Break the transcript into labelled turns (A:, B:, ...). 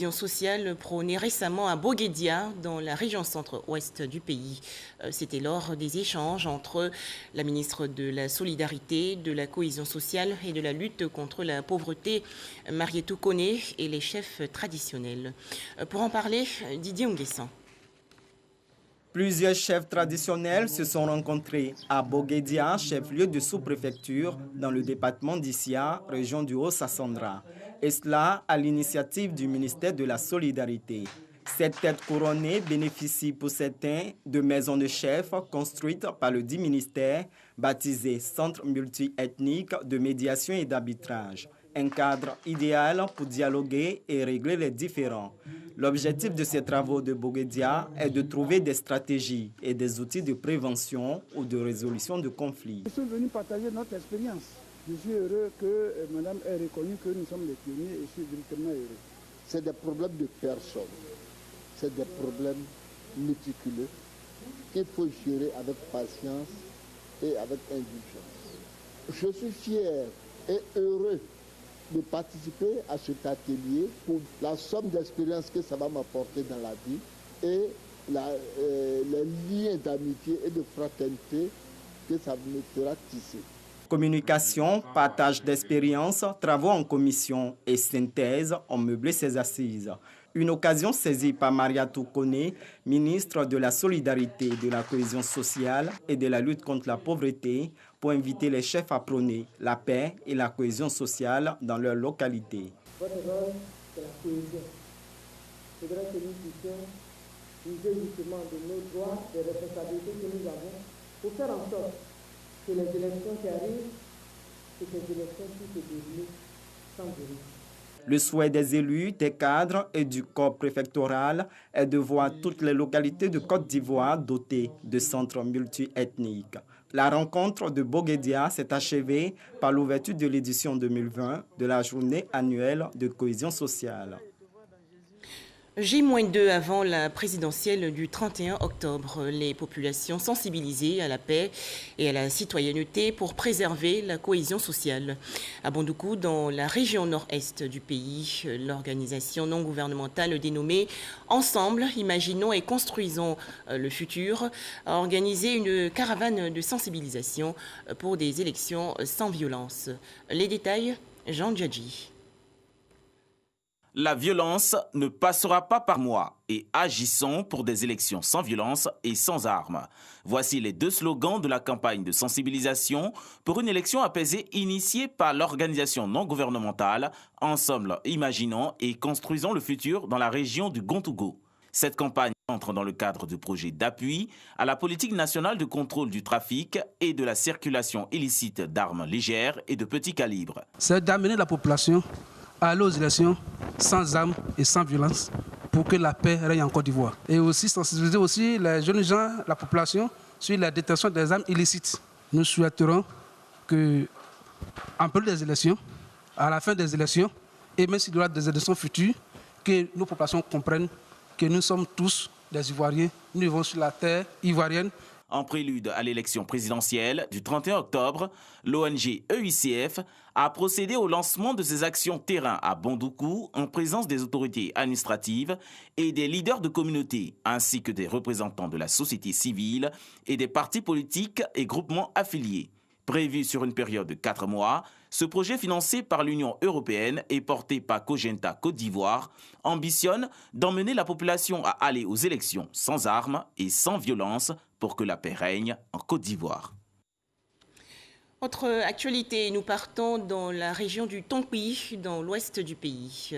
A: Sociale prônée récemment à Boguédia, dans la région centre-ouest du pays. C'était lors des échanges entre la ministre de la Solidarité, de la Cohésion sociale et de la lutte contre la pauvreté, Marietou Koné, et les chefs traditionnels. Pour en parler, Didier Nguessan.
B: Plusieurs chefs traditionnels se sont rencontrés à Boguédia, chef-lieu de sous-préfecture dans le département d'Issia, région du Haut-Sassandra. Et cela à l'initiative du ministère de la Solidarité. Cette tête couronnée bénéficie pour certains de maisons de chefs construites par le dit ministère, baptisé Centre multi-ethnique de médiation et d'arbitrage. Un cadre idéal pour dialoguer et régler les différends. L'objectif de ces travaux de Boguédia est de trouver des stratégies et des outils de prévention ou de résolution de conflits.
C: Nous sommes venus partager notre expérience. Je suis heureux que Madame ait reconnu que nous sommes les pionniers et je suis directement heureux.
D: C'est des problèmes de personnes, c'est des problèmes méticuleux qu'il faut gérer avec patience et avec indulgence. Je suis fier et heureux de participer à cet atelier pour la somme d'expérience que ça va m'apporter dans la vie et les liens d'amitié et de fraternité que ça me fera tisser.
B: Communication, partage d'expériences, travaux en commission et synthèse ont meublé ces assises. Une occasion saisie par Marietou Koné, ministre de la Solidarité, de la Cohésion sociale et de la lutte contre la pauvreté, pour inviter les chefs à prôner la paix et la cohésion sociale dans leur localité.
E: Votre rôle, c'est la cohésion. Il faudrait que nous puissions user justement de nos droits, des responsabilités que nous avons, pour faire en sorte que les élections qui arrivent, que ces élections puissent se dérouler sans bruit.
B: Le souhait des élus, des cadres et du corps préfectoral est de voir toutes les localités de Côte d'Ivoire dotées de centres multi-ethniques. La rencontre de Boguédia s'est achevée par l'ouverture de l'édition 2020 de la journée annuelle de cohésion sociale.
A: J-2 avant la présidentielle du 31 octobre, les populations sensibilisées à la paix et à la citoyenneté pour préserver la cohésion sociale. À Bondoukou, dans la région nord-est du pays, l'organisation non gouvernementale dénommée Ensemble, imaginons et construisons le futur a organisé une caravane de sensibilisation pour des élections sans violence. Les détails, Jean Djadji.
F: La violence ne passera pas par moi et agissons pour des élections sans violence et sans armes. Voici les deux slogans de la campagne de sensibilisation pour une élection apaisée initiée par l'organisation non gouvernementale Ensemble, imaginons et construisons le futur dans la région du Gontougo. Cette campagne entre dans le cadre du projet d'appui à la politique nationale de contrôle du trafic et de la circulation illicite d'armes légères et de petit calibre.
G: C'est d'amener la population à aller aux élections sans armes et sans violence pour que la paix règne en Côte d'Ivoire. Et aussi sensibiliser aussi les jeunes gens, la population, sur la détention des armes illicites. Nous souhaiterons que, en période des élections, à la fin des élections, et même s'il y aura des élections futures, que nos populations comprennent que nous sommes tous des Ivoiriens, nous vivons sur la terre ivoirienne.
F: En prélude à l'élection présidentielle du 31 octobre, l'ONG EICF a procédé au lancement de ses actions terrain à Bondoukou en présence des autorités administratives et des leaders de communautés, ainsi que des représentants de la société civile et des partis politiques et groupements affiliés. Prévu sur une période de 4 mois, ce projet financé par l'Union européenne et porté par Cogenta Côte d'Ivoire ambitionne d'emmener la population à aller aux élections sans armes et sans violence pour que la paix règne en Côte d'Ivoire.
A: Autre actualité, nous partons dans la région du Tonkouy, dans l'ouest du pays.